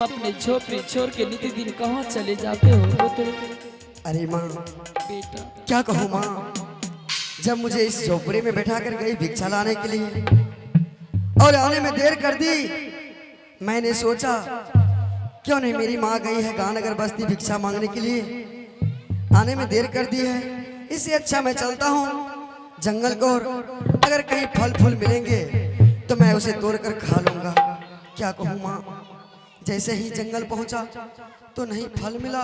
अपने झोपड़ी छोड़ के नित्य दिन कहाँ चले जाते हो पुत्र? अरे माँ बेटा क्या कहूँ माँ, जब मुझे इस झोपड़ी में बैठा कर गई भिक्षा लाने के लिए और आने में देर कर दी, मैंने सोचा क्यों नहीं मेरी माँ गई है गानगर बस्ती भिक्षा मांगने के लिए, आने में देर कर दी है, इससे अच्छा मैं चलता हूँ जंगल को, अगर कहीं फल फूल मिलेंगे तो मैं उसे तोड़ कर खा लूंगा। क्या कहूँ माँ, जैसे ही जंगल पहुंचा तो नहीं फल मिला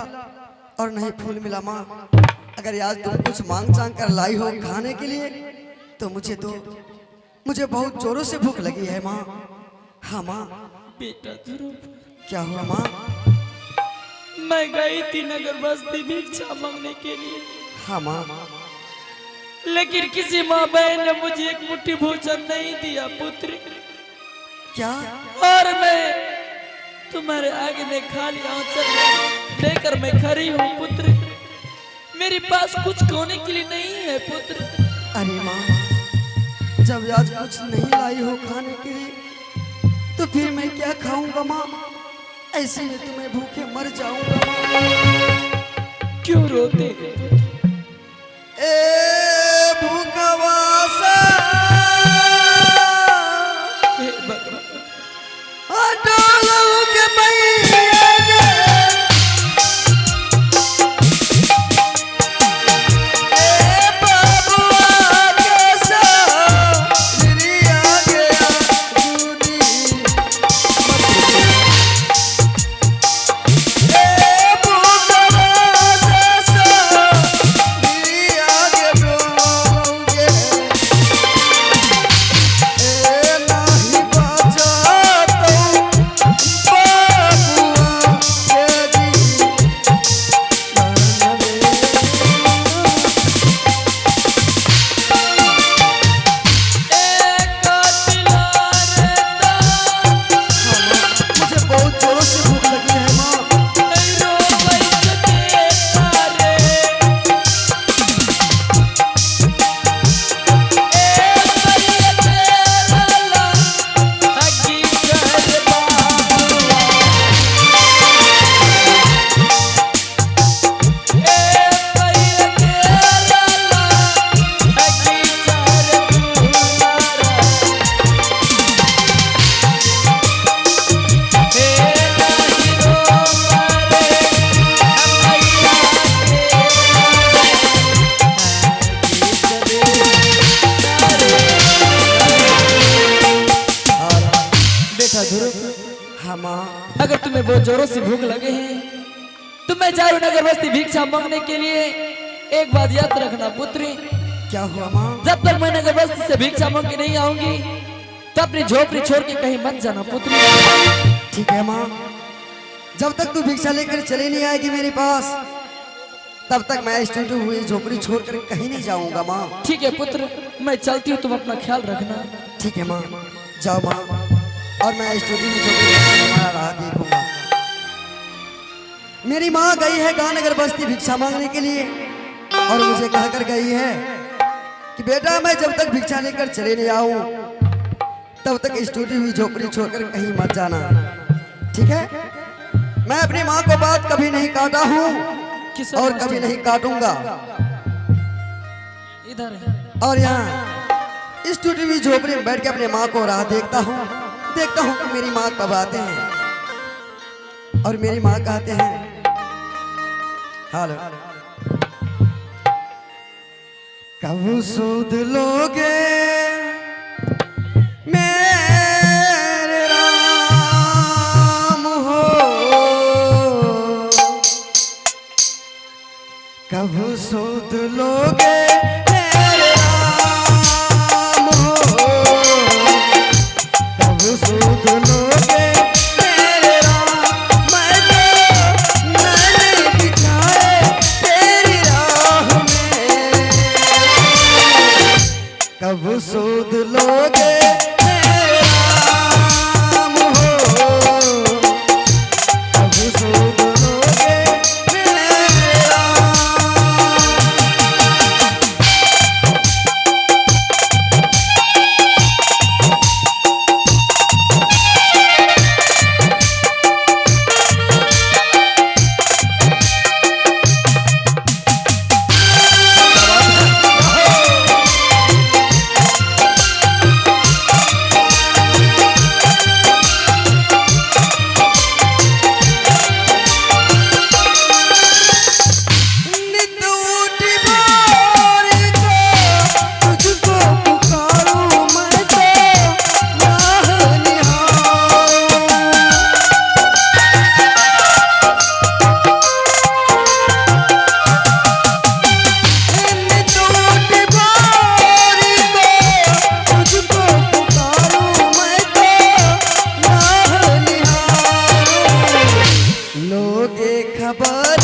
और नहीं फूल मिला। माँ अगर आज तुम कुछ मांग चांग कर लाई हो खाने के लिए तो मुझे दो, मुझे बहुत जोरों से भूख लगी है माँ। हाँ माँ। बेटा ध्रुव, क्या हुआ माँ? मैं गई थी नगर बस्ती भिक्षा मांगने के लिए। हाँ माँ। लेकिन किसी माँ बहन ने मुझे एक मुट्ठी भोजन नहीं दिया पुत्र। क्या? और मैं तुम्हारे आगे में खाली आंचल लेकर मैं खड़ी हूँ पुत्र, मेरे पास कुछ खाने के लिए नहीं है पुत्र। अरे माँ, जब आज कुछ नहीं लाई हो खाने के लिए तो फिर मैं क्या खाऊंगा माँ? ऐसे में तो मैं भूखे मर जाऊंगा माँ। क्यों रोते हो पुत्र? ए भूखवासा हे भगवान, डोलू के मैया गे, ए बाबुआ के सारिया गया दूधी, ए भूखवासा सारिया गे डोलू गे, ए नाही बाजा अगर तुम्हें बहुत जोरों से भूख लगे हैं तो मैं जा रही हूँ नगर बस्ती भिक्षा मांगने के लिए। एक बात याद रखना पुत्री, क्या हुआ माँ? जब तक मैं नगर बस्ती से भिक्षा मांग के नहीं आऊंगी तो अपनी झोपड़ी छोड़ के कहीं मत जाना पुत्री। ठीक है माँ, जब तक तू भिक्षा लेकर चली नहीं आएगी मेरे पास तब तक मैं स्टूडियो हुई झोपड़ी छोड़कर कहीं नहीं जाऊंगा माँ। ठीक है पुत्र, मैं चलती हूँ, तुम अपना ख्याल रखना। ठीक है माँ, जाओ माँ, और मैं स्टूडियो में झोपड़ी तुम्हारा राह देखूंगा। मेरी माँ गई है गानगर बस्ती भिक्षा मांगने के लिए और मुझे कहकर गई है कि बेटा मैं जब तक भिक्षा लेकर चले नहीं आऊं तब तक स्टूडियो हुई झोपड़ी छोड़कर कहीं मत जाना। ठीक है? मैं अपनी माँ को बात कभी नहीं काटा हूँ और कभी नहीं काटूंगा। इधर है। और यहाँ स्टूडियो हुई झोपड़ी में बैठ के अपने माँ को राह देखता हूँ कि मेरी माँ कब आते हैं। और मेरी माँ कहते हैं हेलो, कब सूद लोगे मेरे राम हो, कब सूद लोगे मेरे राम हो, कब सूद लोगे मेरे राम, मैंने बिछाए तेरी राह में, कब सूद लोगे मेरे राम हो, कब सूद लोगे मेरे राम। पर